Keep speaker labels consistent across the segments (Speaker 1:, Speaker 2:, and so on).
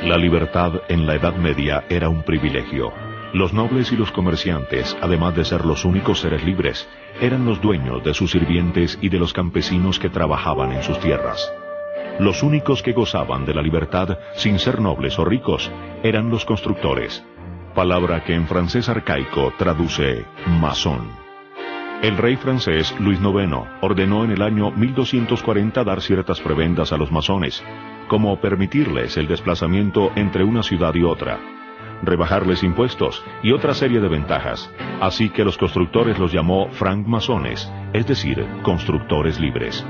Speaker 1: La libertad en la Edad Media era un privilegio. Los nobles y los comerciantes, además de ser los únicos seres libres, eran los dueños de sus sirvientes y de los campesinos que trabajaban en sus tierras. Los únicos que gozaban de la libertad, sin ser nobles o ricos, eran los constructores, palabra que en francés arcaico traduce masón. El rey francés Luis IX ordenó en el año 1240 dar ciertas prebendas a los masones, como permitirles el desplazamiento entre una ciudad y otra, rebajarles impuestos y otra serie de ventajas, así que los constructores los llamó francmasones, es decir, constructores libres.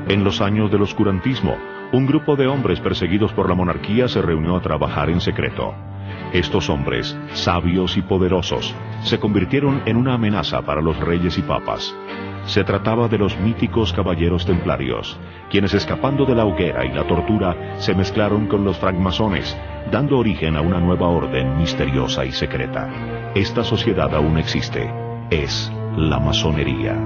Speaker 1: En los años del oscurantismo, un grupo de hombres perseguidos por la monarquía se reunió a trabajar en secreto. Estos hombres, sabios y poderosos, se convirtieron en una amenaza para los reyes y papas. Se trataba de los míticos caballeros templarios, quienes escapando de la hoguera y la tortura se mezclaron con los francmasones, dando origen a una nueva orden misteriosa y secreta. Esta sociedad aún existe, es la masonería.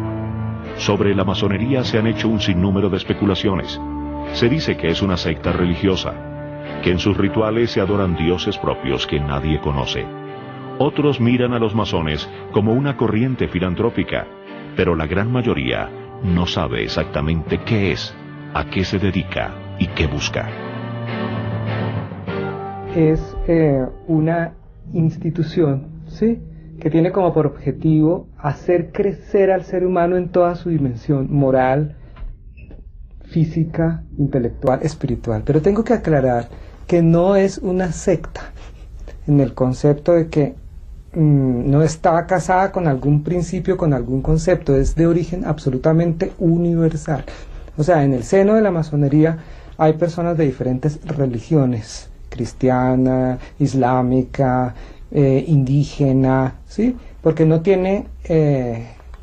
Speaker 1: Sobre la masonería se han hecho un sinnúmero de especulaciones. Se dice que es una secta religiosa, que en sus rituales se adoran dioses propios que nadie conoce. Otros miran a los masones como una corriente filantrópica, pero la gran mayoría no sabe exactamente qué es, a qué se dedica y qué busca.
Speaker 2: Es una institución, ¿sí?, que tiene como por objetivo hacer crecer al ser humano en toda su dimensión moral, física, intelectual, espiritual. Pero tengo que aclarar que no es una secta, en el concepto de que no está casada con algún principio, con algún concepto, es de origen absolutamente universal. O sea, en el seno de la masonería hay personas de diferentes religiones, cristiana, islámica, indígena, ¿sí?, porque no tiene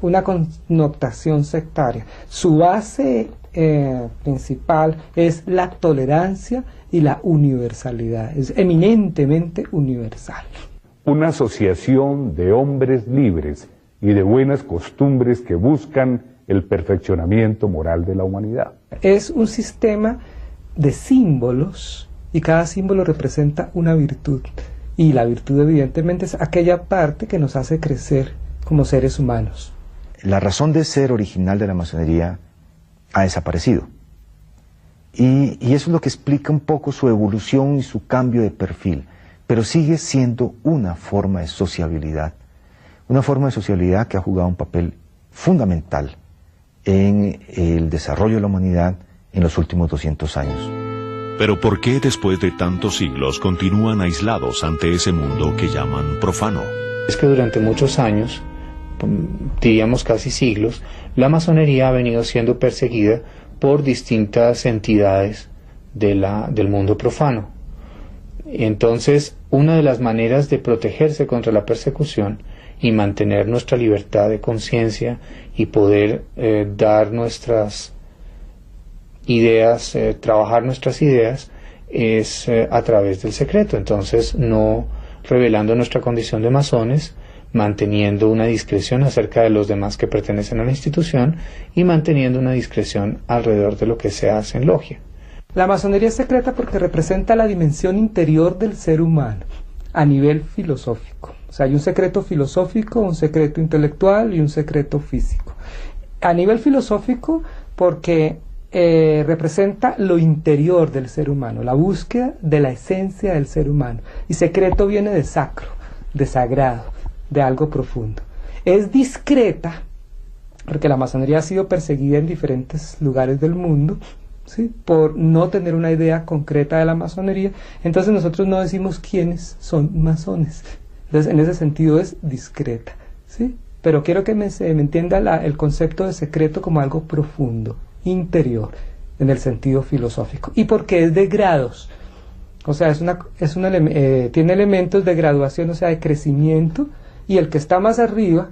Speaker 2: una connotación sectaria. Su base principal es la tolerancia y la universalidad, es eminentemente universal.
Speaker 3: Una asociación de hombres libres y de buenas costumbres que buscan el perfeccionamiento moral de la humanidad.
Speaker 2: Es un sistema de símbolos y cada símbolo representa una virtud. Y la virtud evidentemente es aquella parte que nos hace crecer como seres humanos.
Speaker 4: La razón de ser original de la masonería ha desaparecido. Y eso es lo que explica un poco su evolución y su cambio de perfil. Pero sigue siendo una forma de sociabilidad. Una forma de sociabilidad que ha jugado un papel fundamental en el desarrollo de la humanidad en los últimos 200 años.
Speaker 1: Pero ¿por qué después de tantos siglos continúan aislados ante ese mundo que llaman profano?
Speaker 5: Es que durante muchos años, diríamos casi siglos, la masonería ha venido siendo perseguida por distintas entidades del mundo profano. Entonces, una de las maneras de protegerse contra la persecución y mantener nuestra libertad de conciencia y poder dar nuestras ideas, trabajar nuestras ideas, es a través del secreto. Entonces, no revelando nuestra condición de masones, manteniendo una discreción acerca de los demás que pertenecen a la institución y manteniendo una discreción alrededor de lo que se hace en logia.
Speaker 2: La masonería es secreta porque representa la dimensión interior del ser humano a nivel filosófico. O sea, hay un secreto filosófico, un secreto intelectual y un secreto físico. A nivel filosófico porque representa lo interior del ser humano, la búsqueda de la esencia del ser humano. Y secreto viene de sacro, de sagrado, de algo profundo. Es discreta porque la masonería ha sido perseguida en diferentes lugares del mundo, ¿sí?, por no tener una idea concreta de la masonería. Entonces nosotros no decimos quiénes son masones. Entonces en ese sentido es discreta, ¿sí? Pero quiero que me entienda el concepto de secreto como algo profundo, interior, en el sentido filosófico. Y porque es de grados, o sea, tiene elementos de graduación, o sea, de crecimiento, y el que está más arriba,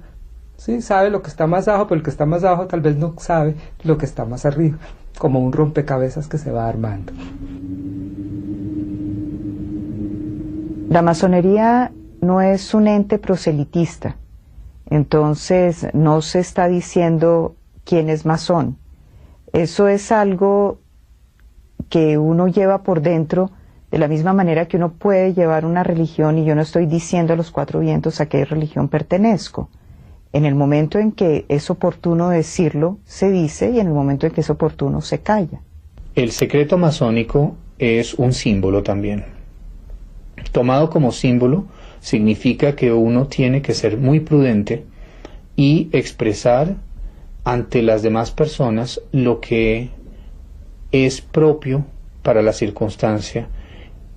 Speaker 2: ¿sí?, sabe lo que está más abajo, pero el que está más abajo tal vez no sabe lo que está más arriba, como un rompecabezas que se va armando.
Speaker 6: La masonería no es un ente proselitista, entonces no se está diciendo quién es masón. Eso es algo que uno lleva por dentro De la misma manera que uno puede llevar una religión y yo no estoy diciendo a los cuatro vientos a qué religión pertenezco. En el momento en que es oportuno decirlo, se dice, y en el momento en que es oportuno, se calla.
Speaker 5: El secreto masónico es un símbolo también. Tomado como símbolo, significa que uno tiene que ser muy prudente y expresar ante las demás personas lo que es propio para la circunstancia,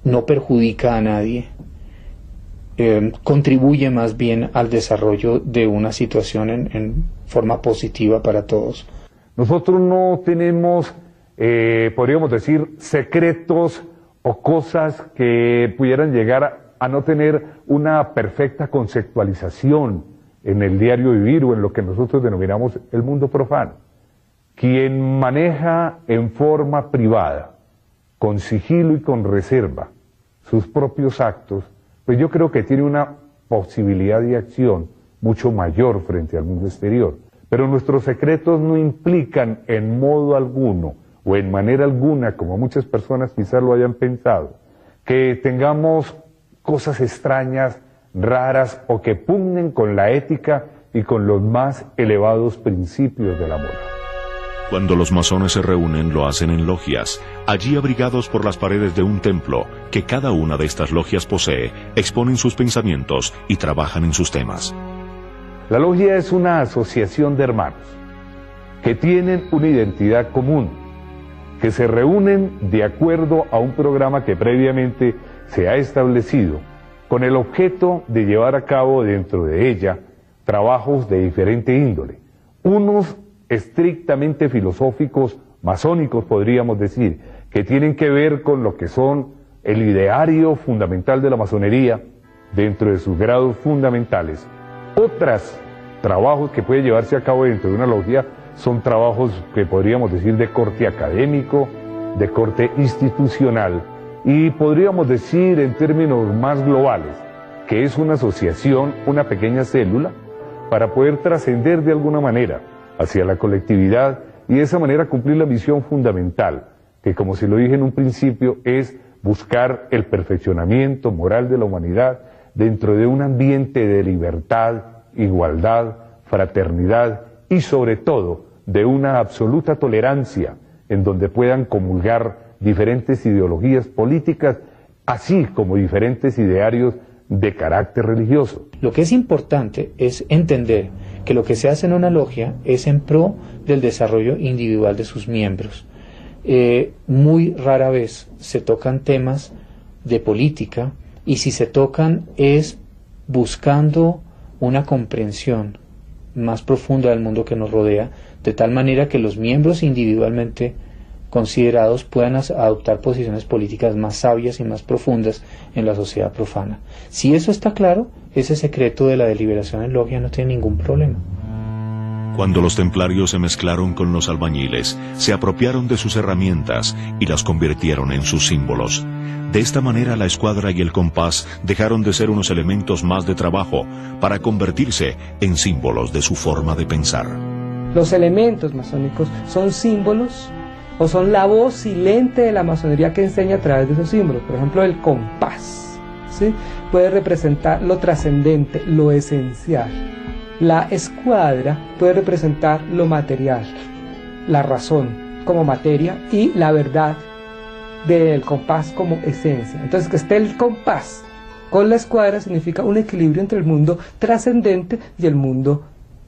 Speaker 5: no perjudica a nadie, contribuye más bien al desarrollo de una situación en forma positiva para todos.
Speaker 3: Nosotros no tenemos, podríamos decir, secretos o cosas que pudieran llegar a no tener una perfecta conceptualización en el diario vivir o en lo que nosotros denominamos el mundo profano. Quien maneja en forma privada, con sigilo y con reserva, sus propios actos, pues yo creo que tiene una posibilidad de acción mucho mayor frente al mundo exterior. Pero nuestros secretos no implican en modo alguno o en manera alguna, como muchas personas quizás lo hayan pensado, que tengamos cosas extrañas, raras o que pugnen con la ética y con los más elevados principios de la moral.
Speaker 1: Cuando los masones se reúnen, lo hacen en logias, allí abrigados por las paredes de un templo que cada una de estas logias posee, exponen sus pensamientos y trabajan en sus temas.
Speaker 3: La logia es una asociación de hermanos que tienen una identidad común, que se reúnen de acuerdo a un programa que previamente se ha establecido, con el objeto de llevar a cabo dentro de ella trabajos de diferente índole, unos estrictamente filosóficos, masónicos podríamos decir, que tienen que ver con lo que son el ideario fundamental de la masonería dentro de sus grados fundamentales. Otros trabajos que puede llevarse a cabo dentro de una logia son trabajos que podríamos decir de corte académico, de corte institucional, y podríamos decir en términos más globales que es una asociación, una pequeña célula, para poder trascender de alguna manera hacia la colectividad y de esa manera cumplir la misión fundamental, que como se lo dije en un principio, es buscar el perfeccionamiento moral de la humanidad dentro de un ambiente de libertad, igualdad, fraternidad y sobre todo de una absoluta tolerancia en donde puedan comulgar diferentes ideologías políticas, así como diferentes idearios de carácter religioso.
Speaker 5: Lo que es importante es entender que lo que se hace en una logia es en pro del desarrollo individual de sus miembros. Muy rara vez se tocan temas de política y si se tocan es buscando una comprensión más profunda del mundo que nos rodea, de tal manera que los miembros individualmente considerados puedan adoptar posiciones políticas más sabias y más profundas en la sociedad profana. Si eso está claro, ese secreto de la deliberación en logia no tiene ningún problema.
Speaker 1: Cuando los templarios se mezclaron con los albañiles, se apropiaron de sus herramientas y las convirtieron en sus símbolos. De esta manera la escuadra y el compás dejaron de ser unos elementos más de trabajo para convertirse en símbolos de su forma de pensar.
Speaker 2: Los elementos masónicos son símbolos o son la voz silente de la masonería que enseña a través de esos símbolos. Por ejemplo, el compás, ¿sí?, puede representar lo trascendente, lo esencial. La escuadra puede representar lo material, la razón como materia y la verdad del compás como esencia. Entonces, que esté el compás con la escuadra significa un equilibrio entre el mundo trascendente y el mundo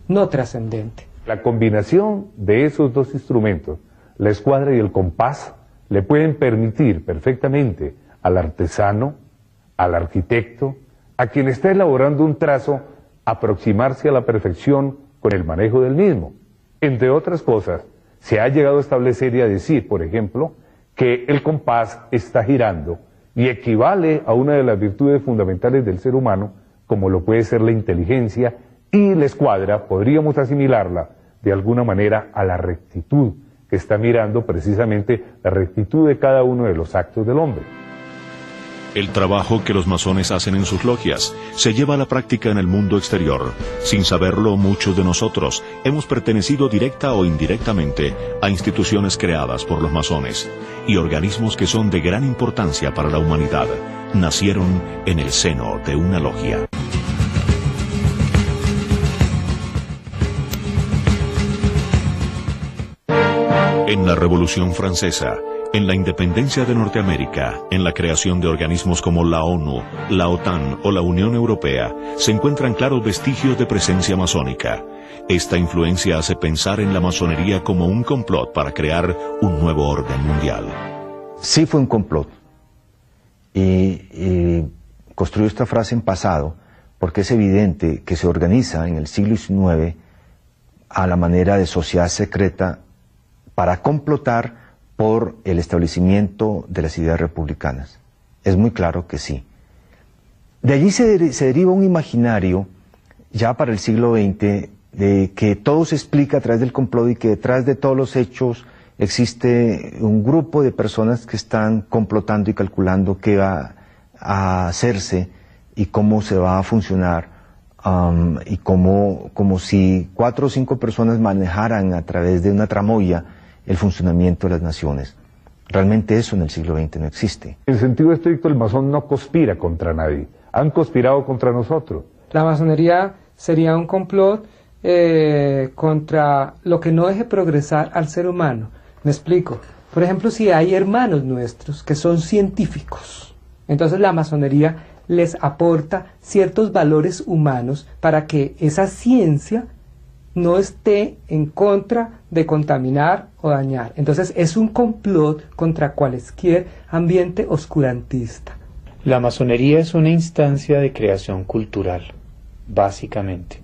Speaker 2: no trascendente.
Speaker 3: La combinación de esos dos instrumentos, la escuadra y el compás, le pueden permitir perfectamente al artesano, al arquitecto, a quien está elaborando un trazo, aproximarse a la perfección con el manejo del mismo. Entre otras cosas, se ha llegado a establecer y a decir, por ejemplo, que el compás está girando y equivale a una de las virtudes fundamentales del ser humano, como lo puede ser la inteligencia, y la escuadra podríamos asimilarla de alguna manera a la rectitud, que está mirando precisamente la rectitud de cada uno de los actos del hombre.
Speaker 1: El trabajo que los masones hacen en sus logias se lleva a la práctica en el mundo exterior. Sin saberlo, muchos de nosotros hemos pertenecido directa o indirectamente a instituciones creadas por los masones y organismos que son de gran importancia para la humanidad. Nacieron en el seno de una logia. En la Revolución Francesa, en la independencia de Norteamérica, en la creación de organismos como la ONU, la OTAN o la Unión Europea, se encuentran claros vestigios de presencia masónica. Esta influencia hace pensar en la masonería como un complot para crear un nuevo orden mundial.
Speaker 4: Sí fue un complot. Y construyo esta frase en pasado porque es evidente que se organiza en el siglo XIX a la manera de sociedad secreta para complotar por el establecimiento de las ideas republicanas. Es muy claro que sí. De allí se deriva un imaginario, ya para el siglo XX, de que todo se explica a través del complot y que detrás de todos los hechos existe un grupo de personas que están complotando y calculando qué va a hacerse y cómo se va a funcionar, y como si 4 o 5 personas manejaran a través de una tramoya el funcionamiento de las naciones. Realmente eso en el siglo XX no existe.
Speaker 3: En sentido estricto, el masón no conspira contra nadie. Han conspirado contra nosotros.
Speaker 2: La masonería sería un complot contra lo que no deje progresar al ser humano. Me explico. Por ejemplo, si hay hermanos nuestros que son científicos, entonces la masonería les aporta ciertos valores humanos para que esa ciencia no esté en contra de contaminar o dañar. Entonces es un complot contra cualquier ambiente oscurantista.
Speaker 5: La masonería es una instancia de creación cultural, básicamente.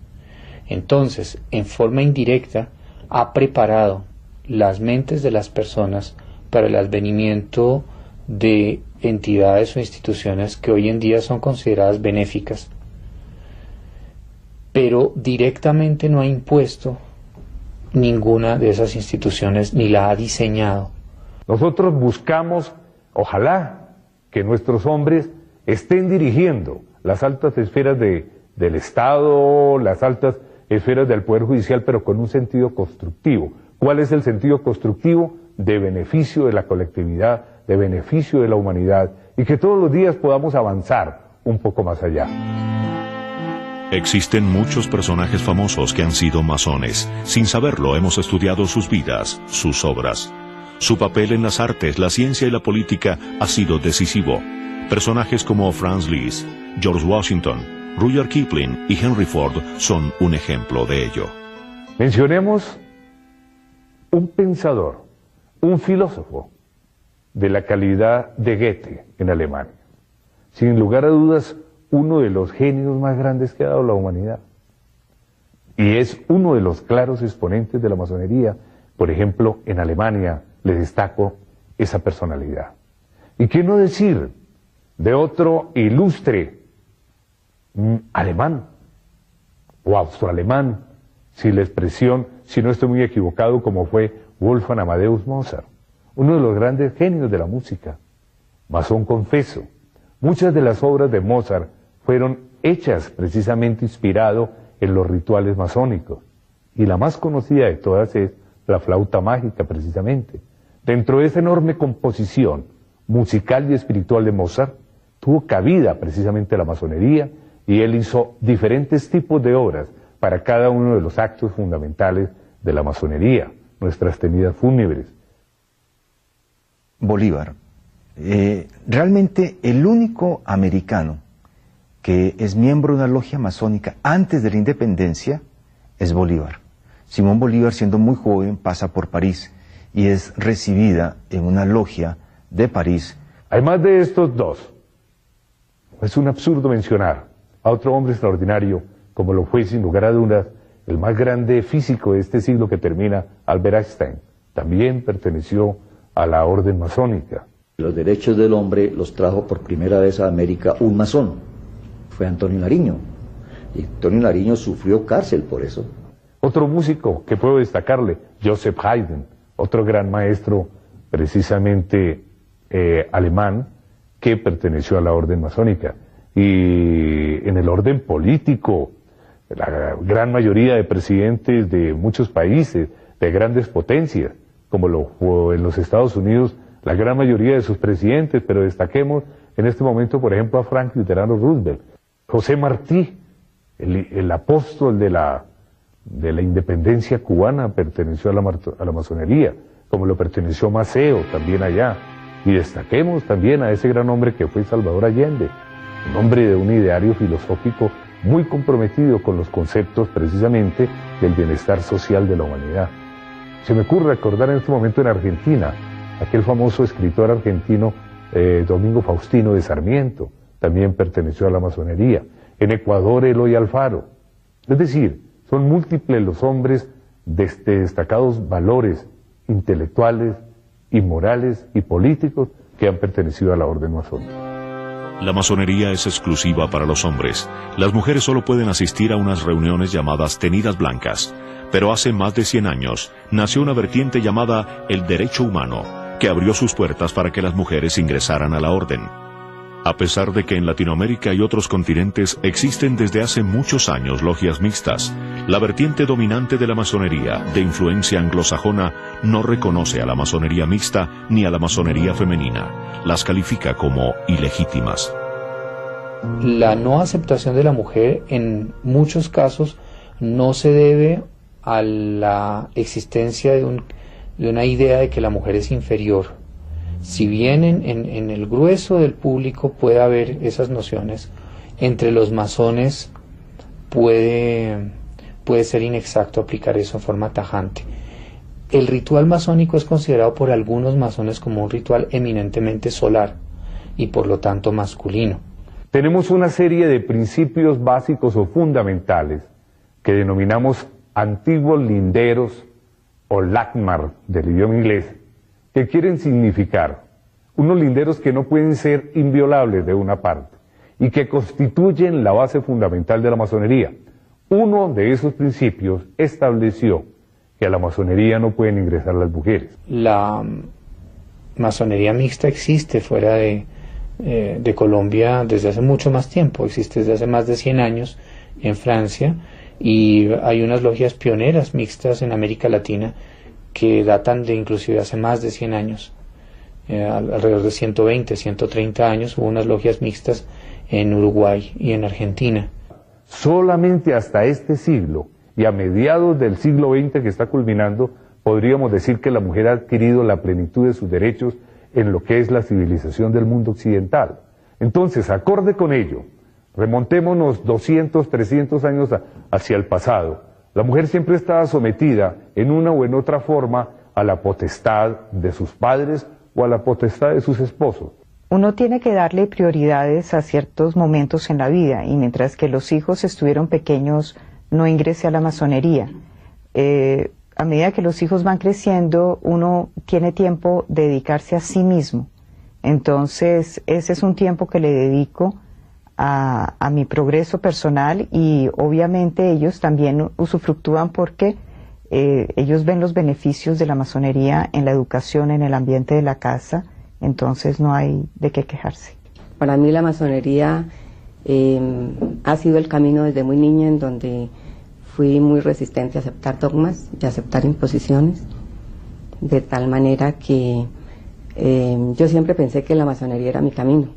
Speaker 5: Entonces, en forma indirecta, ha preparado las mentes de las personas para el advenimiento de entidades o instituciones que hoy en día son consideradas benéficas, pero directamente no ha impuesto ninguna de esas instituciones ni la ha diseñado.
Speaker 3: Nosotros buscamos, ojalá, que nuestros hombres estén dirigiendo las altas esferas del Estado, las altas esferas del Poder Judicial, pero con un sentido constructivo. ¿Cuál es el sentido constructivo? De beneficio de la colectividad, de beneficio de la humanidad, y que todos los días podamos avanzar un poco más allá.
Speaker 1: Existen muchos personajes famosos que han sido masones. Sin saberlo, hemos estudiado sus vidas, sus obras. Su papel en las artes, la ciencia y la política ha sido decisivo. Personajes como Franz Liszt, George Washington, Rudyard Kipling y Henry Ford son un ejemplo de ello.
Speaker 3: Mencionemos un pensador, un filósofo de la calidad de Goethe en Alemania. Sin lugar a dudas, uno de los genios más grandes que ha dado la humanidad. Y es uno de los claros exponentes de la masonería. Por ejemplo, en Alemania le destaco esa personalidad. ¿Y qué no decir de otro ilustre alemán o austroalemán, si la expresión, si no estoy muy equivocado, como fue Wolfgang Amadeus Mozart, uno de los grandes genios de la música, masón confeso? Muchas de las obras de Mozart fueron hechas precisamente inspirado en los rituales masónicos, y la más conocida de todas es la flauta mágica, precisamente. Dentro de esa enorme composición musical y espiritual de Mozart, tuvo cabida precisamente la masonería, y él hizo diferentes tipos de obras para cada uno de los actos fundamentales de la masonería, nuestras tenidas fúnebres.
Speaker 4: Bolívar, realmente el único americano que es miembro de una logia masónica antes de la independencia es Bolívar. Simón Bolívar, siendo muy joven, pasa por París y es recibida en una logia de París.
Speaker 3: Además de estos dos, es un absurdo mencionar a otro hombre extraordinario, como lo fue sin lugar a dudas el más grande físico de este siglo que termina, Albert Einstein. También perteneció a la orden masónica.
Speaker 7: Los derechos del hombre los trajo por primera vez a América un masón, fue Antonio Nariño, y Antonio Nariño sufrió cárcel por eso.
Speaker 3: Otro músico que puedo destacarle, Joseph Haydn, otro gran maestro precisamente alemán, que perteneció a la orden masónica. Y en el orden político, la gran mayoría de presidentes de muchos países, de grandes potencias, como lo fue en los Estados Unidos, la gran mayoría de sus presidentes, pero destaquemos en este momento, por ejemplo, a Franklin Delano Roosevelt, José Martí, el apóstol de la independencia cubana, perteneció a la masonería, como lo perteneció Maceo también allá. Y destaquemos también a ese gran hombre que fue Salvador Allende, un hombre de un ideario filosófico muy comprometido con los conceptos precisamente del bienestar social de la humanidad. Se me ocurre recordar en este momento en Argentina, aquel famoso escritor argentino Domingo Faustino de Sarmiento, también perteneció a la masonería. En Ecuador, Eloy Alfaro. Es decir, son múltiples los hombres de destacados valores intelectuales y morales y políticos que han pertenecido a la orden masónica.
Speaker 1: La masonería es exclusiva para los hombres. Las mujeres solo pueden asistir a unas reuniones llamadas tenidas blancas. Pero hace más de 100 años nació una vertiente llamada el derecho humano, que abrió sus puertas para que las mujeres ingresaran a la orden. A pesar de que en Latinoamérica y otros continentes existen desde hace muchos años logias mixtas, la vertiente dominante de la masonería, de influencia anglosajona, no reconoce a la masonería mixta ni a la masonería femenina. Las califica como ilegítimas.
Speaker 5: La no aceptación de la mujer en muchos casos no se debe a la existencia de una idea de que la mujer es inferior. Si bien en el grueso del público puede haber esas nociones, entre los masones puede ser inexacto aplicar eso en forma tajante. El ritual masónico es considerado por algunos masones como un ritual eminentemente solar y por lo tanto masculino.
Speaker 3: Tenemos una serie de principios básicos o fundamentales que denominamos antiguos linderos o LACMAR del idioma inglés, que quieren significar unos linderos que no pueden ser inviolables de una parte y que constituyen la base fundamental de la masonería. Uno de esos principios estableció que a la masonería no pueden ingresar las mujeres.
Speaker 5: La masonería mixta existe fuera de Colombia desde hace mucho más tiempo, existe desde hace más de 100 años en Francia, y hay unas logias pioneras mixtas en América Latina que datan de inclusive hace más de 100 años, alrededor de 120, 130 años hubo unas logias mixtas en Uruguay y en Argentina.
Speaker 3: Solamente hasta este siglo y a mediados del siglo XX que está culminando, podríamos decir que la mujer ha adquirido la plenitud de sus derechos en lo que es la civilización del mundo occidental. Entonces, acorde con ello, remontémonos 200, 300 años hacia el pasado. La mujer siempre estaba sometida en una o en otra forma a la potestad de sus padres o a la potestad de sus esposos.
Speaker 6: Uno tiene que darle prioridades a ciertos momentos en la vida, y mientras que los hijos estuvieron pequeños no ingrese a la masonería. A medida que los hijos van creciendo, uno tiene tiempo de dedicarse a sí mismo. Entonces, ese es un tiempo que le dedico a mi progreso personal, y obviamente ellos también usufructúan porque ellos ven los beneficios de la masonería en la educación, en el ambiente de la casa, entonces no hay de qué quejarse.
Speaker 8: Para mí la masonería ha sido el camino desde muy niña, en donde fui muy resistente a aceptar dogmas y a aceptar imposiciones, de tal manera que yo siempre pensé que la masonería era mi camino.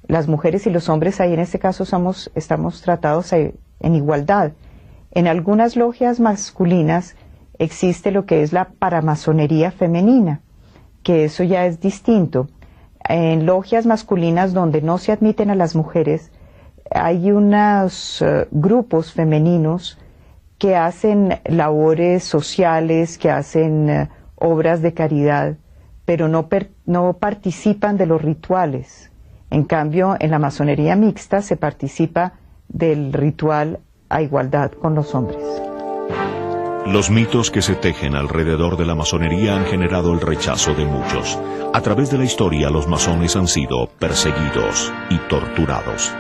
Speaker 6: Las mujeres y los hombres ahí en este caso estamos tratados en igualdad. En algunas logias masculinas existe lo que es la paramasonería femenina, que eso ya es distinto. En logias masculinas donde no se admiten a las mujeres, hay unos grupos femeninos que hacen labores sociales, que hacen obras de caridad, pero no participan de los rituales. En cambio, en la masonería mixta se participa del ritual a igualdad con los hombres.
Speaker 1: Los mitos que se tejen alrededor de la masonería han generado el rechazo de muchos. A través de la historia, los masones han sido perseguidos y torturados.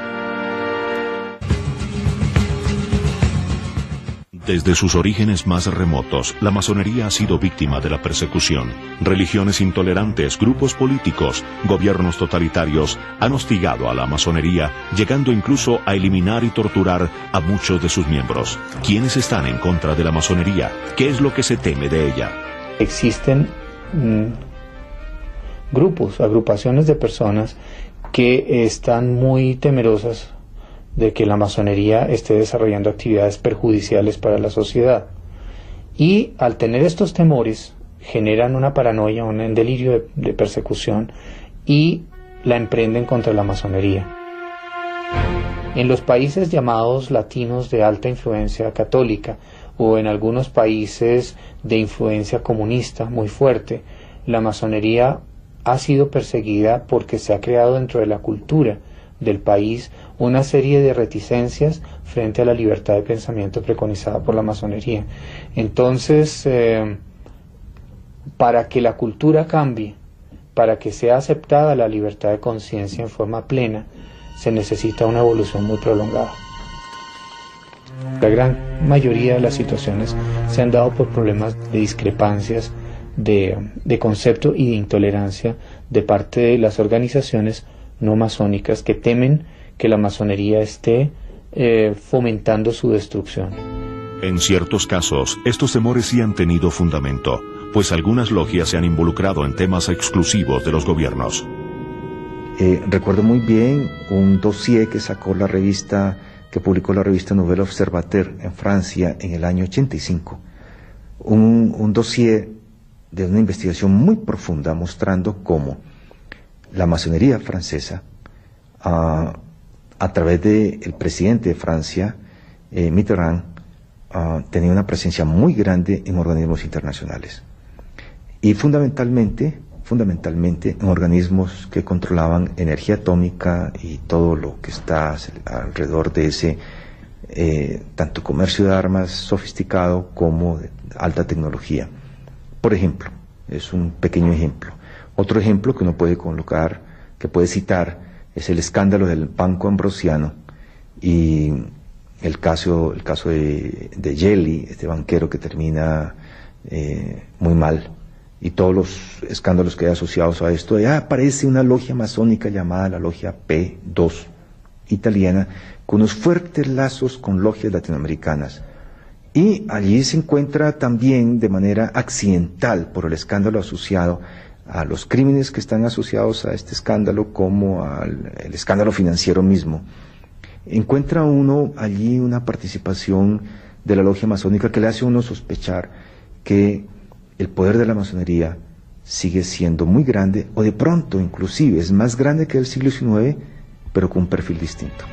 Speaker 1: Desde sus orígenes más remotos, la masonería ha sido víctima de la persecución. Religiones intolerantes, grupos políticos, gobiernos totalitarios han hostigado a la masonería, llegando incluso a eliminar y torturar a muchos de sus miembros. ¿Quiénes están en contra de la masonería? ¿Qué es lo que se teme de ella?
Speaker 5: Existen grupos, agrupaciones de personas que están muy temerosas de que la masonería esté desarrollando actividades perjudiciales para la sociedad. Y al tener estos temores, generan una paranoia, un delirio de persecución y la emprenden contra la masonería. En los países llamados latinos de alta influencia católica o en algunos países de influencia comunista muy fuerte, la masonería ha sido perseguida porque se ha creado dentro de la cultura del país una serie de reticencias frente a la libertad de pensamiento preconizada por la masonería. Entonces, para que la cultura cambie, para que sea aceptada la libertad de conciencia en forma plena, se necesita una evolución muy prolongada. La gran mayoría de las situaciones se han dado por problemas de discrepancias de concepto y de intolerancia de parte de las organizaciones no masónicas que temen que la masonería esté fomentando su destrucción.
Speaker 1: En ciertos casos, estos temores sí han tenido fundamento, pues algunas logias se han involucrado en temas exclusivos de los gobiernos.
Speaker 4: Recuerdo muy bien un dossier que publicó la revista Nouvel Observateur en Francia en el año 85. Un dossier de una investigación muy profunda mostrando cómo la masonería francesa, a través del presidente de Francia, Mitterrand, tenía una presencia muy grande en organismos internacionales. Y fundamentalmente en organismos que controlaban energía atómica y todo lo que está alrededor de ese, tanto comercio de armas sofisticado como de alta tecnología. Por ejemplo, es un pequeño ejemplo. Otro ejemplo que uno puede colocar, que puede citar, es el escándalo del Banco Ambrosiano y el caso de Gelli, este banquero que termina muy mal, y todos los escándalos que hay asociados a esto. Aparece una logia masónica llamada la Logia P2 italiana, con unos fuertes lazos con logias latinoamericanas. Y allí se encuentra también de manera accidental, por el escándalo asociado a los crímenes que están asociados a este escándalo, como al escándalo financiero mismo, encuentra uno allí una participación de la logia masónica que le hace a uno sospechar que el poder de la masonería sigue siendo muy grande, o de pronto inclusive es más grande que el siglo XIX, pero con un perfil distinto.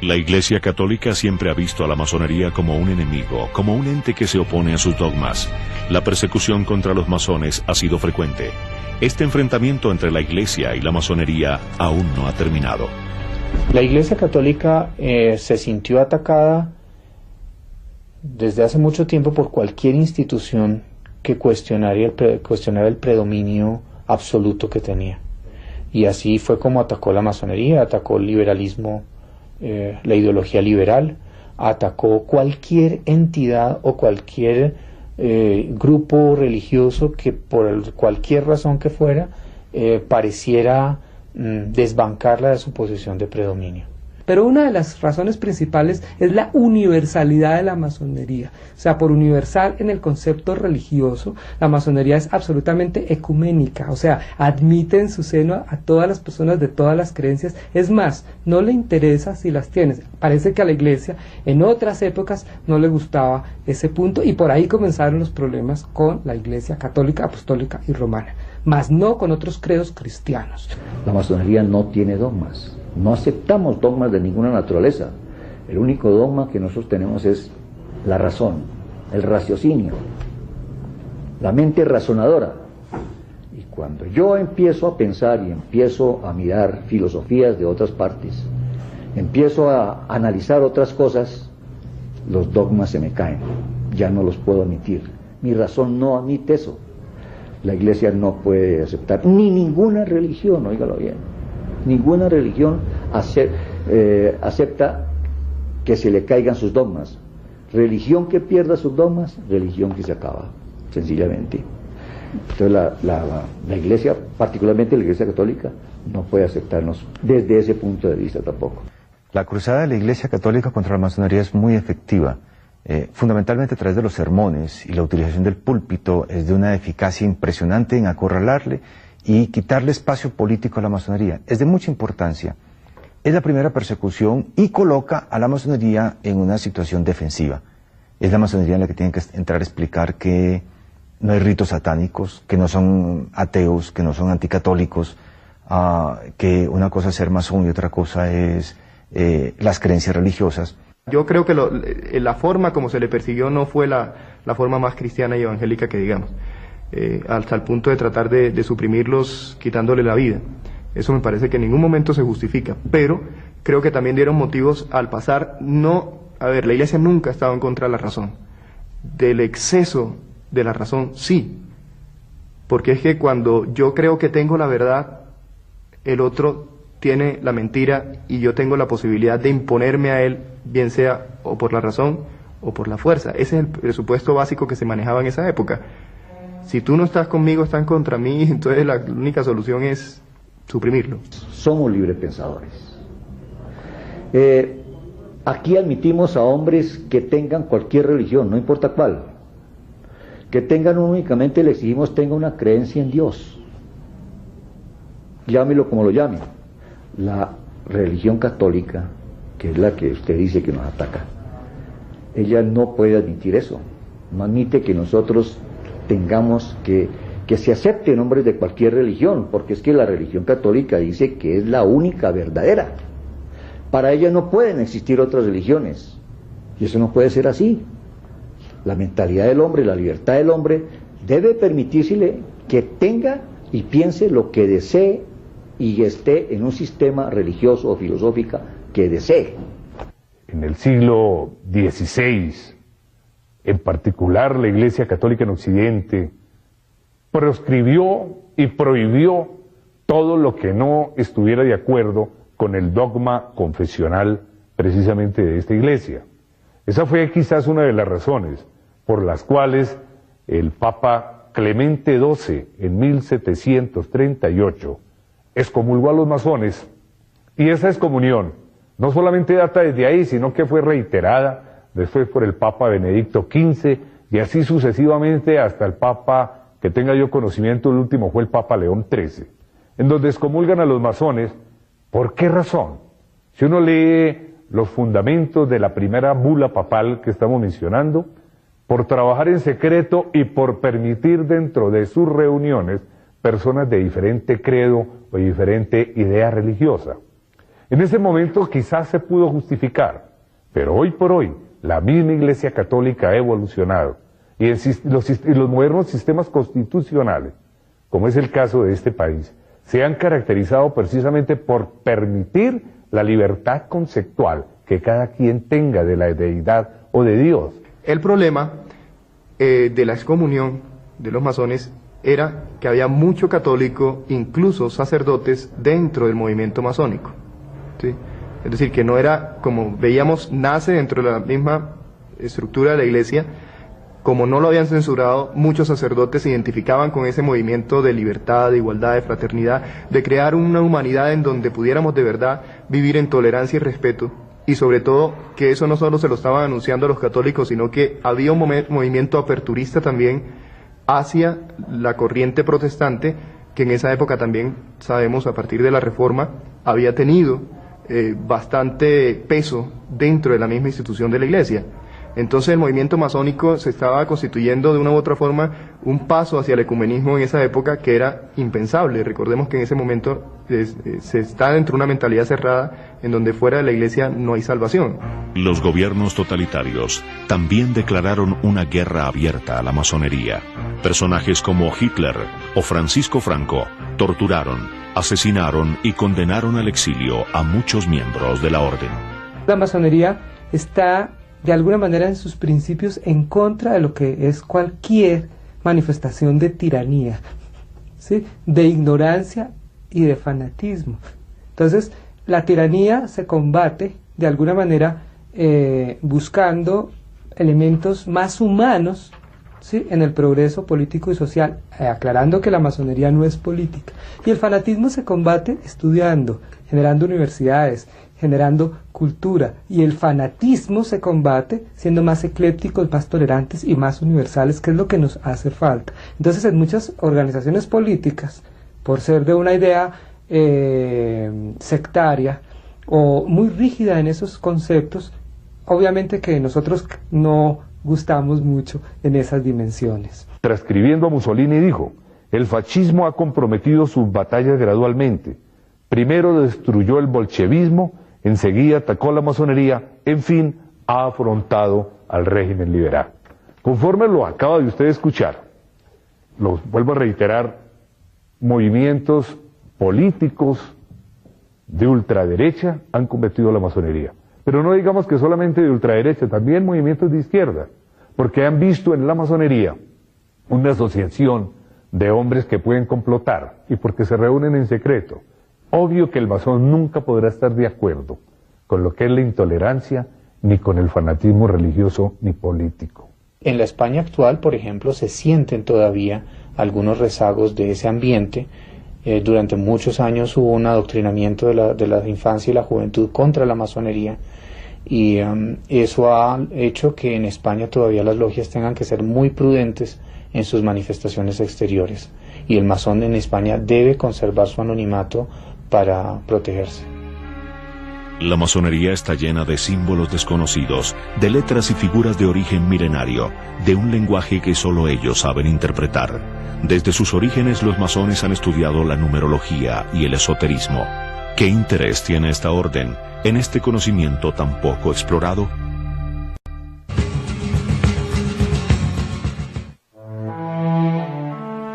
Speaker 1: La Iglesia Católica siempre ha visto a la masonería como un enemigo, como un ente que se opone a sus dogmas. La persecución contra los masones ha sido frecuente. Este enfrentamiento entre la Iglesia y la masonería aún no ha terminado.
Speaker 5: La Iglesia Católica se sintió atacada desde hace mucho tiempo por cualquier institución que cuestionara el predominio absoluto que tenía. Y así fue como atacó la masonería, atacó el liberalismo, la ideología liberal, atacó cualquier entidad o cualquier grupo religioso que por cualquier razón que fuera pareciera desbancarla de su posición de predominio.
Speaker 2: Pero una de las razones principales es la universalidad de la masonería. O sea, por universal en el concepto religioso, la masonería es absolutamente ecuménica. O sea, admite en su seno a todas las personas de todas las creencias. Es más, no le interesa si las tienes. Parece que a la Iglesia en otras épocas no le gustaba ese punto, y por ahí comenzaron los problemas con la Iglesia católica, apostólica y romana, más no con otros credos cristianos.
Speaker 7: La masonería no tiene dogmas. No aceptamos dogmas de ninguna naturaleza. El único dogma que nosotros tenemos es la razón, el raciocinio, la mente razonadora. Y cuando yo empiezo a pensar y empiezo a mirar filosofías de otras partes, empiezo a analizar otras cosas, los dogmas se me caen, ya no los puedo admitir. Mi razón no admite eso. La Iglesia no puede aceptar, ni ninguna religión, óigalo bien, ninguna religión acepta que se le caigan sus dogmas. religión que pierda sus dogmas, religión que se acaba, sencillamente. Entonces la Iglesia, particularmente la Iglesia Católica, no puede aceptarnos desde ese punto de vista tampoco.
Speaker 4: La cruzada de la Iglesia Católica contra la masonería es muy efectiva, fundamentalmente a través de los sermones, y la utilización del púlpito es de una eficacia impresionante en acorralarle y quitarle espacio político a la masonería. Es de mucha importancia. Es la primera persecución y coloca a la masonería en una situación defensiva. Es la masonería en la que tienen que entrar a explicar que no hay ritos satánicos, que no son ateos, que no son anticatólicos, que una cosa es ser masón y otra cosa es las creencias religiosas.
Speaker 9: Yo creo que la forma como se le persiguió no fue la forma más cristiana y evangélica que digamos, hasta el punto de tratar de suprimirlos quitándole la vida. Eso me parece que en ningún momento se justifica, pero creo que también dieron motivos al pasar. La Iglesia nunca ha estado en contra de la razón. Del exceso de la razón, sí. Porque es que cuando yo creo que tengo la verdad, el otro tiene la mentira y yo tengo la posibilidad de imponerme a él, bien sea o por la razón o por la fuerza. Ese es el presupuesto básico que se manejaba en esa época. Si tú no estás conmigo, están contra mí, entonces la única solución es suprimirlo.
Speaker 7: Somos librepensadores. Aquí admitimos a hombres que tengan cualquier religión, no importa cuál. Que tengan únicamente, le exigimos, tenga una creencia en Dios. Llámelo como lo llame. La religión católica, que es la que usted dice que nos ataca, ella no puede admitir eso. No admite que nosotros tengamos que se acepten hombres de cualquier religión, porque es que la religión católica dice que es la única verdadera. Para ella no pueden existir otras religiones, y eso no puede ser así. La mentalidad del hombre, la libertad del hombre, debe permitírsele que tenga y piense lo que desee y esté en un sistema religioso o filosófico que desee.
Speaker 3: En el siglo XVI, en particular la Iglesia Católica en Occidente, proscribió y prohibió todo lo que no estuviera de acuerdo con el dogma confesional precisamente de esta Iglesia. Esa fue quizás una de las razones por las cuales el Papa Clemente XII en 1738 excomulgó a los masones, y esa excomunión no solamente data desde ahí, sino que fue reiterada después por el Papa Benedicto XV y así sucesivamente hasta el Papa, que tenga yo conocimiento, el último fue el Papa León XIII, en donde excomulgan a los masones. ¿Por qué razón? Si uno lee los fundamentos de la primera bula papal que estamos mencionando, por trabajar en secreto y por permitir dentro de sus reuniones personas de diferente credo o diferente idea religiosa. En ese momento quizás se pudo justificar, pero hoy por hoy la misma Iglesia Católica ha evolucionado y los modernos sistemas constitucionales, como es el caso de este país, se han caracterizado precisamente por permitir la libertad conceptual que cada quien tenga de la deidad o de Dios.
Speaker 9: El problema de la excomunión de los masones era que había mucho católico, incluso sacerdotes, dentro del movimiento masónico, ¿sí? Es decir, que no era, como veíamos, nace dentro de la misma estructura de la Iglesia. Como no lo habían censurado, muchos sacerdotes se identificaban con ese movimiento de libertad, de igualdad, de fraternidad, de crear una humanidad en donde pudiéramos de verdad vivir en tolerancia y respeto, y sobre todo que eso no solo se lo estaban anunciando a los católicos, sino que había un movimiento aperturista también hacia la corriente protestante, que en esa época también, sabemos, a partir de la Reforma, había tenido bastante peso dentro de la misma institución de la Iglesia. Entonces el movimiento masónico se estaba constituyendo de una u otra forma un paso hacia el ecumenismo en esa época que era impensable. Recordemos que en ese momento se está dentro de una mentalidad cerrada en donde fuera de la Iglesia no hay salvación.
Speaker 1: Los gobiernos totalitarios también declararon una guerra abierta a la masonería. Personajes como Hitler o Francisco Franco torturaron, asesinaron y condenaron al exilio a muchos miembros de la orden.
Speaker 2: La masonería está de alguna manera en sus principios en contra de lo que es cualquier manifestación de tiranía, ¿sí? De ignorancia y de fanatismo. Entonces, la tiranía se combate de alguna manera buscando elementos más humanos, ¿sí?, en el progreso político y social, aclarando que la masonería no es política. Y el fanatismo se combate estudiando, generando universidades, generando cultura, y el fanatismo se combate siendo más eclépticos, más tolerantes y más universales, que es lo que nos hace falta. Entonces, en muchas organizaciones políticas, por ser de una idea sectaria o muy rígida en esos conceptos, obviamente que nosotros no gustamos mucho en esas dimensiones.
Speaker 3: Transcribiendo a Mussolini dijo: el fascismo ha comprometido sus batallas gradualmente. Primero destruyó el bolchevismo, enseguida atacó la masonería, en fin, ha afrontado al régimen liberal. Conforme lo acaba de usted escuchar, lo vuelvo a reiterar, movimientos políticos de ultraderecha han convertido la masonería. Pero no digamos que solamente de ultraderecha, también movimientos de izquierda, porque han visto en la masonería una asociación de hombres que pueden complotar y porque se reúnen en secreto. Obvio que el masón nunca podrá estar de acuerdo con lo que es la intolerancia, ni con el fanatismo religioso ni político.
Speaker 5: En la España actual, por ejemplo, se sienten todavía algunos rezagos de ese ambiente. Durante muchos años hubo un adoctrinamiento de la infancia y la juventud contra la masonería, y eso ha hecho que en España todavía las logias tengan que ser muy prudentes en sus manifestaciones exteriores, y el masón en España debe conservar su anonimato para protegerse.
Speaker 1: La masonería está llena de símbolos desconocidos, de letras y figuras de origen milenario, de un lenguaje que solo ellos saben interpretar. Desde sus orígenes los masones han estudiado la numerología y el esoterismo. ¿Qué interés tiene esta orden en este conocimiento tan poco explorado?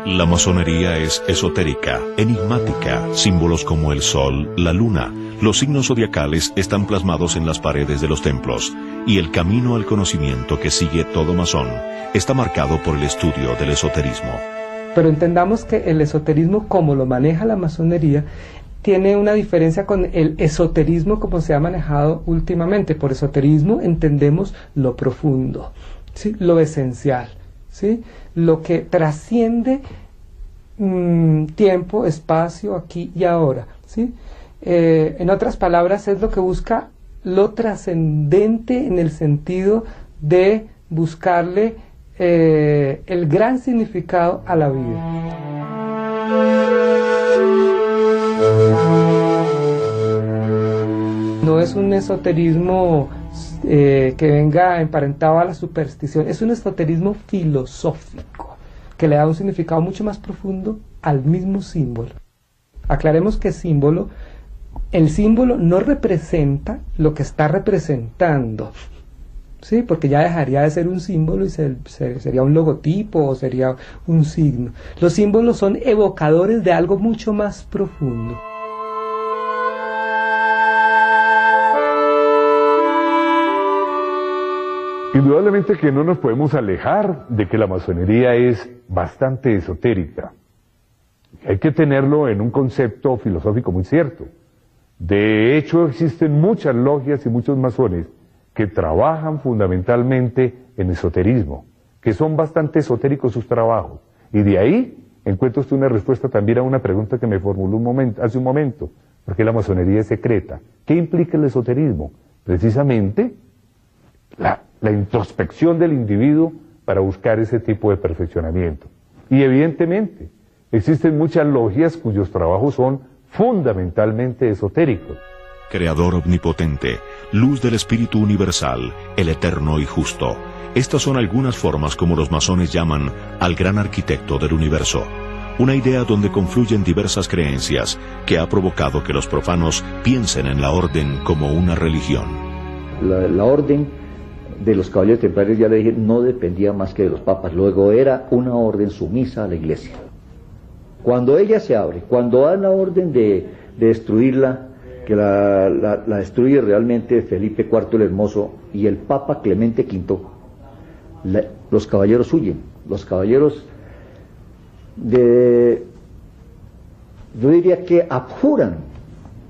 Speaker 1: La masonería es esotérica, enigmática. Símbolos como el sol, la luna, los signos zodiacales están plasmados en las paredes de los templos, y el camino al conocimiento que sigue todo masón está marcado por el estudio del esoterismo.
Speaker 2: Pero entendamos que el esoterismo, como lo maneja la masonería, tiene una diferencia con el esoterismo como se ha manejado últimamente. Por esoterismo entendemos lo profundo, ¿sí?, lo esencial, ¿sí?, lo que trasciende tiempo, espacio, aquí y ahora, ¿sí? En otras palabras, es lo que busca lo trascendente en el sentido de buscarle el gran significado a la vida. No es un esoterismo que venga emparentado a la superstición, es un esoterismo filosófico que le da un significado mucho más profundo al mismo símbolo. Aclaremos que el símbolo no representa lo que está representando, ¿sí?, porque ya dejaría de ser un símbolo y sería un logotipo o sería un signo. Los símbolos son evocadores de algo mucho más profundo.
Speaker 3: Indudablemente que no nos podemos alejar de que la masonería es bastante esotérica. Hay que tenerlo en un concepto filosófico muy cierto. De hecho, existen muchas logias y muchos masones que trabajan fundamentalmente en esoterismo, que son bastante esotéricos sus trabajos. Y de ahí encuentra usted una respuesta también a una pregunta que me formuló hace un momento. ¿Por qué la masonería es secreta? ¿Qué implica el esoterismo? Precisamente la introspección del individuo para buscar ese tipo de perfeccionamiento. Y evidentemente existen muchas logias cuyos trabajos son fundamentalmente esotéricos.
Speaker 1: Creador omnipotente, luz del espíritu universal, el eterno y justo. Estas son algunas formas como los masones llaman al gran arquitecto del universo. Una idea donde confluyen diversas creencias que ha provocado que los profanos piensen en la orden como una religión.
Speaker 7: La orden de los caballeros templarios, ya le dije, no dependía más que de los papas. Luego era una orden sumisa a la iglesia. Cuando ella se abre, cuando dan la orden de destruirla, que la destruye realmente Felipe IV el Hermoso y el Papa Clemente V, los caballeros huyen. Los caballeros yo diría que abjuran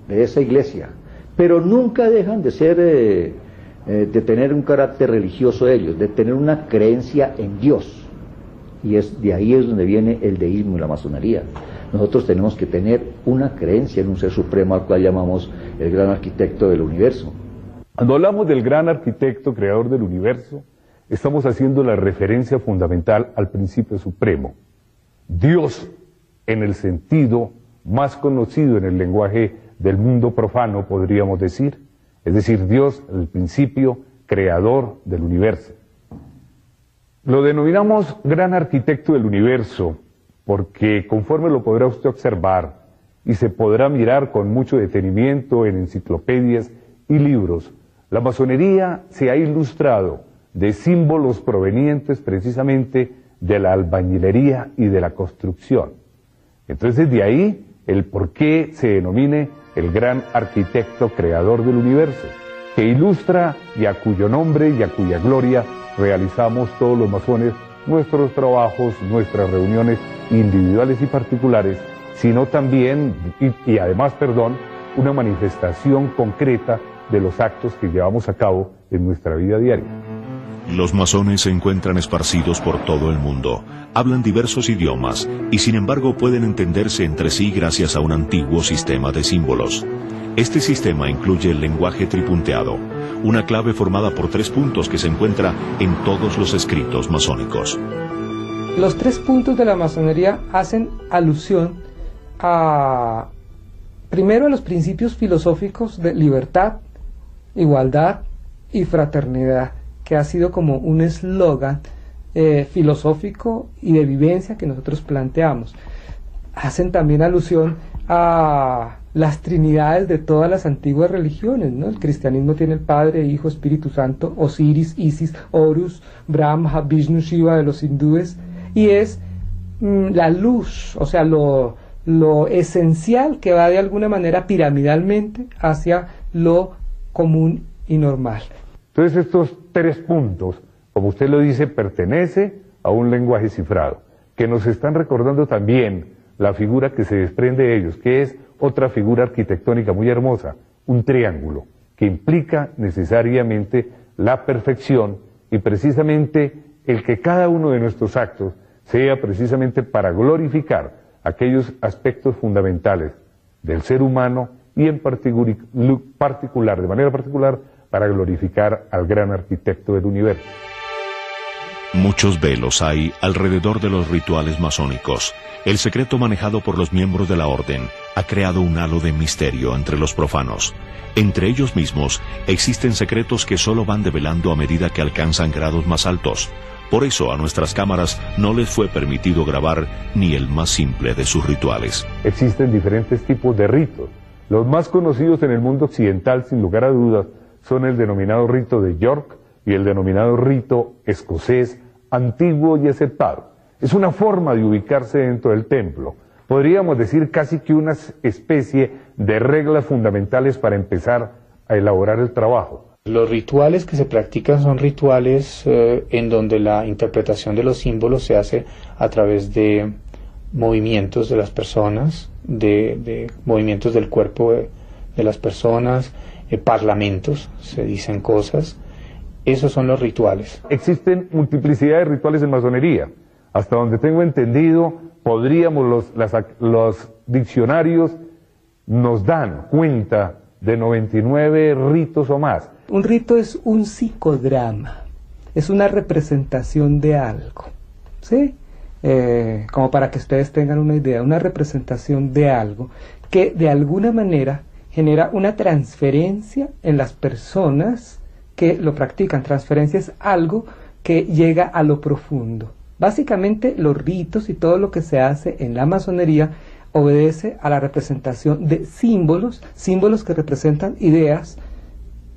Speaker 7: de esa iglesia, pero nunca dejan de ser de tener un carácter religioso ellos, de tener una creencia en Dios. Y de ahí es donde viene el deísmo y la masonería. Nosotros tenemos que tener una creencia en un ser supremo al cual llamamos el gran arquitecto del universo.
Speaker 3: Cuando hablamos del gran arquitecto creador del universo, estamos haciendo la referencia fundamental al principio supremo. Dios, en el sentido más conocido en el lenguaje del mundo profano, podríamos decir, es decir, Dios, el principio creador del universo. Lo denominamos gran arquitecto del universo porque, conforme lo podrá usted observar y se podrá mirar con mucho detenimiento en enciclopedias y libros, la masonería se ha ilustrado de símbolos provenientes precisamente de la albañilería y de la construcción. Entonces, de ahí el por qué se denomine el gran arquitecto creador del universo, que ilustra y a cuyo nombre y a cuya gloria realizamos todos los masones nuestros trabajos, nuestras reuniones individuales y particulares, sino también, y además, una manifestación concreta de los actos que llevamos a cabo en nuestra vida diaria.
Speaker 1: Los masones se encuentran esparcidos por todo el mundo, hablan diversos idiomas y sin embargo pueden entenderse entre sí gracias a un antiguo sistema de símbolos. Este sistema incluye el lenguaje tripunteado, una clave formada por 3 puntos que se encuentra en todos los escritos masónicos.
Speaker 2: Los 3 puntos de la masonería hacen alusión primero a los principios filosóficos de libertad, igualdad y fraternidad, que ha sido como un eslogan filosófico y de vivencia que nosotros planteamos. Hacen también alusión a las trinidades de todas las antiguas religiones, ¿no? El cristianismo tiene el Padre, Hijo, Espíritu Santo, Osiris, Isis, Horus, Brahma, Vishnu, Shiva de los hindúes, y es la luz, o sea, lo esencial que va de alguna manera piramidalmente hacia lo común y normal.
Speaker 3: Entonces estos 3 puntos, como usted lo dice, pertenece a un lenguaje cifrado, que nos están recordando también la figura que se desprende de ellos, que es otra figura arquitectónica muy hermosa, un triángulo, que implica necesariamente la perfección y precisamente el que cada uno de nuestros actos sea precisamente para glorificar aquellos aspectos fundamentales del ser humano y en particular, de manera particular, para glorificar al gran arquitecto del universo.
Speaker 1: Muchos velos hay alrededor de los rituales masónicos. El secreto manejado por los miembros de la orden ha creado un halo de misterio entre los profanos. Entre ellos mismos existen secretos que solo van develando a medida que alcanzan grados más altos. Por eso a nuestras cámaras no les fue permitido grabar ni el más simple de sus rituales.
Speaker 3: Existen diferentes tipos de ritos. Los más conocidos en el mundo occidental, sin lugar a dudas, son el denominado rito de York y el denominado rito escocés, antiguo y aceptado. Es una forma de ubicarse dentro del templo. Podríamos decir casi que una especie de reglas fundamentales para empezar a elaborar el trabajo.
Speaker 5: Los rituales que se practican son rituales en donde la interpretación de los símbolos se hace a través de movimientos de las personas, de movimientos del cuerpo de las personas, parlamentos, se dicen cosas. Esos son los rituales.
Speaker 3: Existen multiplicidad de rituales en masonería. Hasta donde tengo entendido, los diccionarios nos dan cuenta de 99 ritos o más.
Speaker 2: Un rito es un psicodrama, es una representación de algo, ¿sí? Como para que ustedes tengan una idea, una representación de algo que de alguna manera genera una transferencia en las personas que lo practican. Transferencia es algo que llega a lo profundo. Básicamente los ritos y todo lo que se hace en la masonería obedece a la representación de símbolos que representan ideas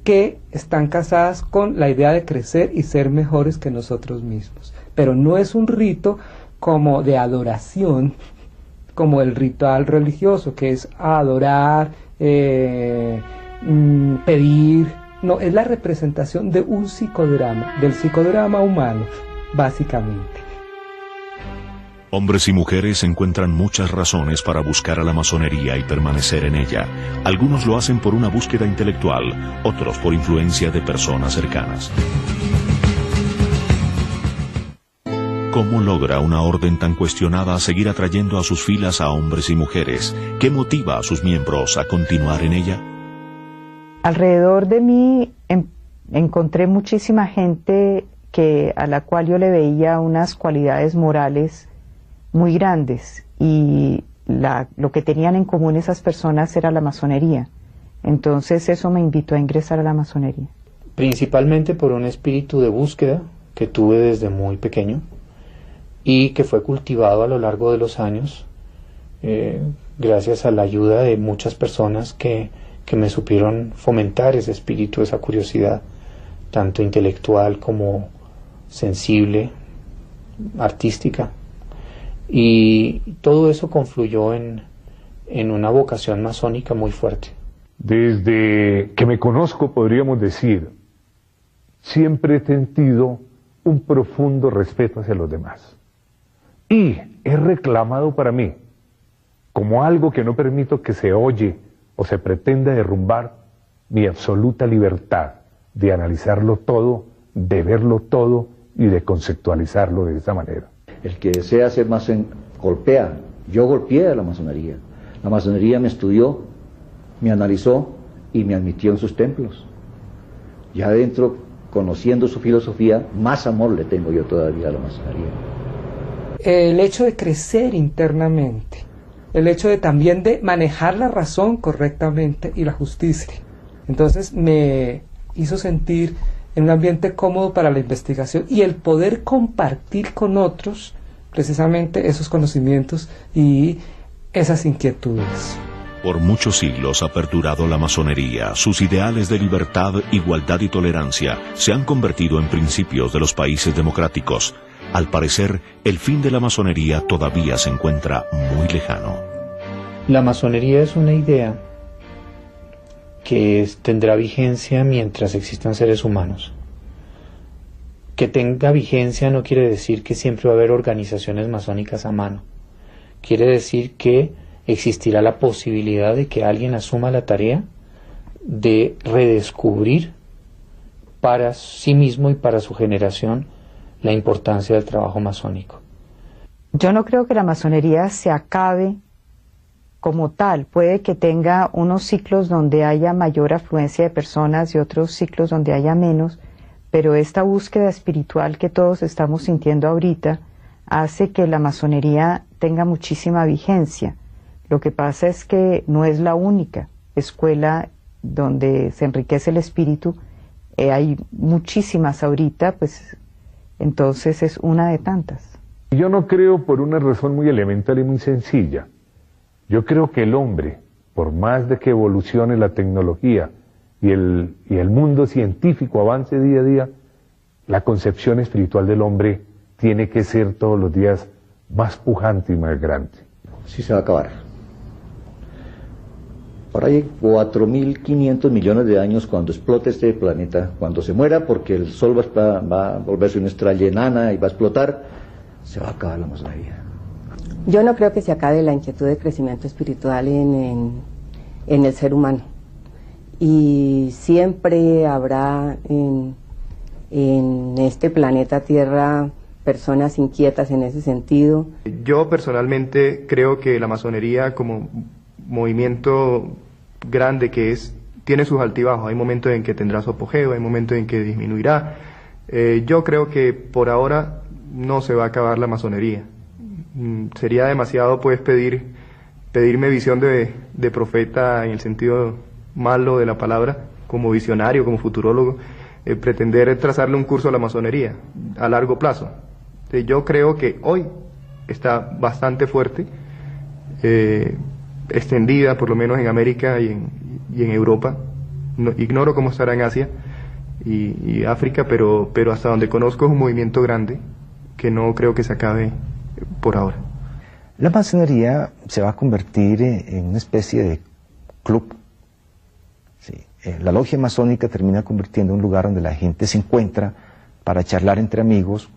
Speaker 2: que están casadas con la idea de crecer y ser mejores que nosotros mismos. Pero no es un rito como de adoración, como el ritual religioso, que es adorar, pedir. No, es la representación de un psicodrama, del psicodrama humano, básicamente.
Speaker 1: Hombres y mujeres encuentran muchas razones para buscar a la masonería y permanecer en ella. Algunos lo hacen por una búsqueda intelectual, otros por influencia de personas cercanas. ¿Cómo logra una orden tan cuestionada seguir atrayendo a sus filas a hombres y mujeres? ¿Qué motiva a sus miembros a continuar en ella?
Speaker 6: Alrededor de mí encontré muchísima gente a la cual yo le veía unas cualidades morales muy grandes, y lo que tenían en común esas personas era la masonería. Entonces eso me invitó a ingresar a la masonería.
Speaker 5: Principalmente por un espíritu de búsqueda que tuve desde muy pequeño y que fue cultivado a lo largo de los años gracias a la ayuda de muchas personas que me supieron fomentar ese espíritu, esa curiosidad, tanto intelectual como sensible, artística. Y todo eso confluyó en una vocación masónica muy fuerte.
Speaker 3: Desde que me conozco, podríamos decir, siempre he sentido un profundo respeto hacia los demás. Y he reclamado para mí, como algo que no permito que se oye o se pretenda derrumbar, mi absoluta libertad de analizarlo todo, de verlo todo y de conceptualizarlo de esa manera.
Speaker 7: El que desea ser masón golpea. Yo golpeé a la masonería. La masonería me estudió, me analizó y me admitió en sus templos. Ya adentro, conociendo su filosofía, más amor le tengo yo todavía a la masonería.
Speaker 2: El hecho de crecer internamente, el hecho de también de manejar la razón correctamente y la justicia. Entonces me hizo sentir en un ambiente cómodo para la investigación y el poder compartir con otros precisamente esos conocimientos y esas inquietudes.
Speaker 1: Por muchos siglos ha perdurado la masonería. Sus ideales de libertad, igualdad y tolerancia se han convertido en principios de los países democráticos. Al parecer, el fin de la masonería todavía se encuentra muy lejano.
Speaker 5: La masonería es una idea que tendrá vigencia mientras existan seres humanos. Que tenga vigencia no quiere decir que siempre va a haber organizaciones masónicas a mano. Quiere decir que existirá la posibilidad de que alguien asuma la tarea de redescubrir para sí mismo y para su generación la importancia del trabajo masónico.
Speaker 6: Yo no creo que la masonería se acabe como tal. Puede que tenga unos ciclos donde haya mayor afluencia de personas y otros ciclos donde haya menos, pero esta búsqueda espiritual que todos estamos sintiendo ahorita hace que la masonería tenga muchísima vigencia. Lo que pasa es que no es la única escuela donde se enriquece el espíritu. Hay muchísimas ahorita, pues entonces es una de tantas.
Speaker 3: Yo no creo por una razón muy elemental y muy sencilla. Yo creo que el hombre, por más de que evolucione la tecnología y el mundo científico avance día a día, la concepción espiritual del hombre tiene que ser todos los días más pujante y más grande.
Speaker 7: Sí se va a acabar. Ahora hay 4.500 millones de años cuando explote este planeta, cuando se muera, porque el Sol va a volverse una estrella enana y va a explotar, se va a acabar la masonería.
Speaker 8: Yo no creo que se acabe la inquietud de crecimiento espiritual en el ser humano. Y siempre habrá en este planeta Tierra personas inquietas en ese sentido.
Speaker 9: Yo personalmente creo que la masonería como movimiento grande que es, tiene sus altibajos. Hay momentos en que tendrá su apogeo, hay momentos en que disminuirá. Yo creo que por ahora no se va a acabar la masonería. Sería demasiado pues pedirme visión de profeta en el sentido malo de la palabra, como visionario, como futurólogo, pretender trazarle un curso a la masonería a largo plazo. Yo creo que hoy está bastante fuerte, extendida por lo menos en América y en Europa. No, ignoro cómo estará en Asia y África, pero hasta donde conozco es un movimiento grande que no creo que se acabe por ahora.
Speaker 4: La masonería se va a convertir en una especie de club. Sí. La logia masónica termina convirtiendo en un lugar donde la gente se encuentra para charlar entre amigos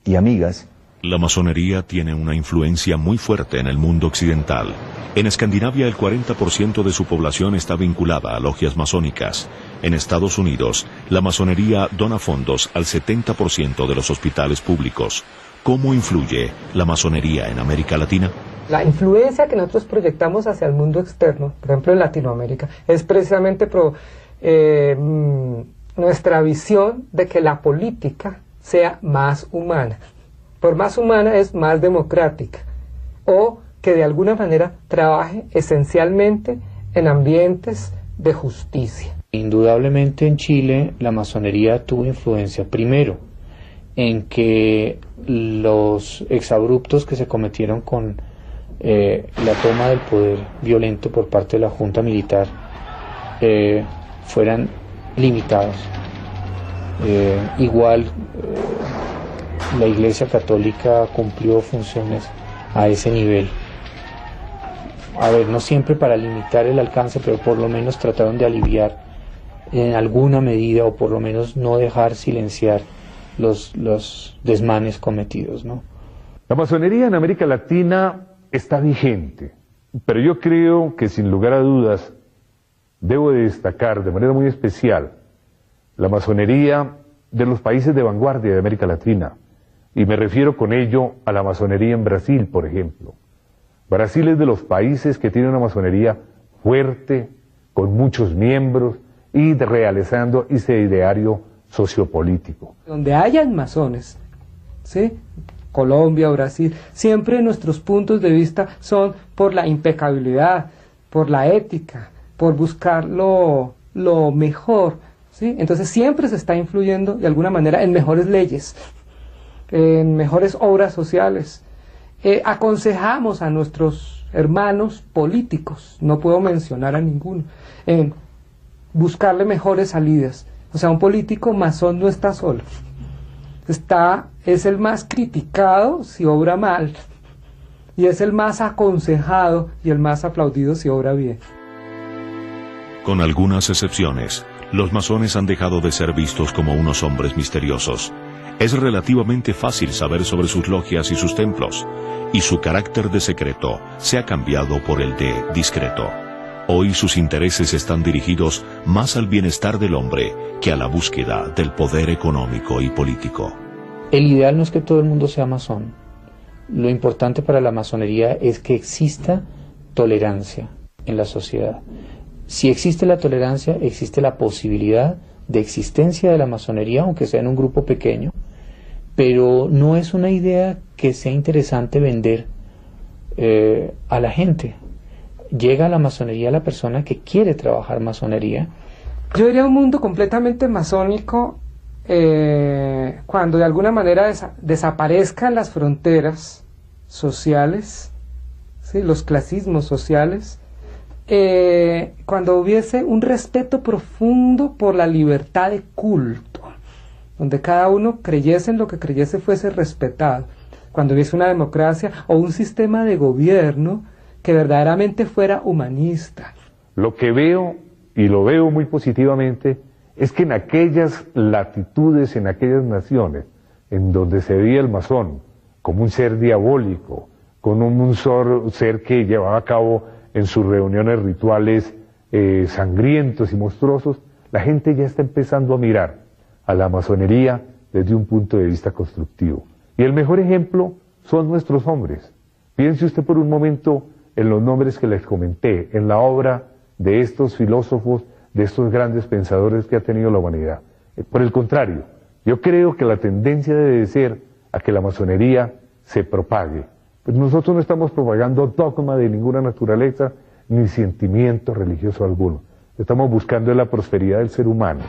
Speaker 4: y amigas
Speaker 1: La masonería tiene una influencia muy fuerte en el mundo occidental. En Escandinavia el 40% de su población está vinculada a logias masónicas. En Estados Unidos, la masonería dona fondos al 70% de los hospitales públicos. ¿Cómo influye la masonería en América Latina?
Speaker 2: La influencia que nosotros proyectamos hacia el mundo externo, por ejemplo en Latinoamérica, es precisamente nuestra visión de que la política sea más humana. Por más humana es más democrática, o que de alguna manera trabaje esencialmente en ambientes de justicia.
Speaker 5: Indudablemente en Chile la masonería tuvo influencia, primero, en que los exabruptos que se cometieron con la toma del poder violento por parte de la Junta Militar fueran limitados. La Iglesia Católica cumplió funciones a ese nivel. A ver, no siempre para limitar el alcance, pero por lo menos trataron de aliviar en alguna medida, o por lo menos no dejar silenciar los desmanes cometidos, ¿no?
Speaker 3: La masonería en América Latina está vigente, pero yo creo que sin lugar a dudas debo de destacar de manera muy especial la masonería de los países de vanguardia de América Latina, y me refiero con ello a la masonería en Brasil, por ejemplo. Brasil es de los países que tiene una masonería fuerte, con muchos miembros y realizando ese ideario sociopolítico.
Speaker 2: Donde hayan masones, ¿sí? Colombia, Brasil, siempre nuestros puntos de vista son por la impecabilidad, por la ética, por buscar lo mejor, ¿sí? Entonces siempre se está influyendo de alguna manera en mejores leyes, en mejores obras sociales. Aconsejamos a nuestros hermanos políticos, no puedo mencionar a ninguno, en buscarle mejores salidas. O sea, un político masón no está solo. Es el más criticado si obra mal, y es el más aconsejado y el más aplaudido si obra bien.
Speaker 1: Con algunas excepciones, los masones han dejado de ser vistos como unos hombres misteriosos. Es relativamente fácil saber sobre sus logias y sus templos, y su carácter de secreto se ha cambiado por el de discreto. Hoy sus intereses están dirigidos más al bienestar del hombre que a la búsqueda del poder económico y político.
Speaker 5: El ideal no es que todo el mundo sea masón. Lo importante para la masonería es que exista tolerancia en la sociedad. Si existe la tolerancia, existe la posibilidad de existencia de la masonería, aunque sea en un grupo pequeño, pero no es una idea que sea interesante vender a la gente. Llega a la masonería la persona que quiere trabajar masonería.
Speaker 2: Yo diría un mundo completamente masónico cuando de alguna manera desaparezcan las fronteras sociales, ¿sí? Los clasismos sociales, cuando hubiese un respeto profundo por la libertad de culto, donde cada uno creyese en lo que creyese fuese respetado, cuando hubiese una democracia o un sistema de gobierno que verdaderamente fuera humanista.
Speaker 3: Lo que veo, y lo veo muy positivamente, es que en aquellas latitudes, en aquellas naciones, en donde se veía el masón como un ser diabólico, como un ser que llevaba a cabo en sus reuniones rituales sangrientos y monstruosos, la gente ya está empezando a mirar a la masonería desde un punto de vista constructivo. Y el mejor ejemplo son nuestros hombres. Piense usted por un momento en los nombres que les comenté, en la obra de estos filósofos, de estos grandes pensadores que ha tenido la humanidad. Por el contrario, yo creo que la tendencia debe ser a que la masonería se propague. Pues nosotros no estamos propagando dogma de ninguna naturaleza, ni sentimiento religioso alguno. Estamos buscando la prosperidad del ser humano.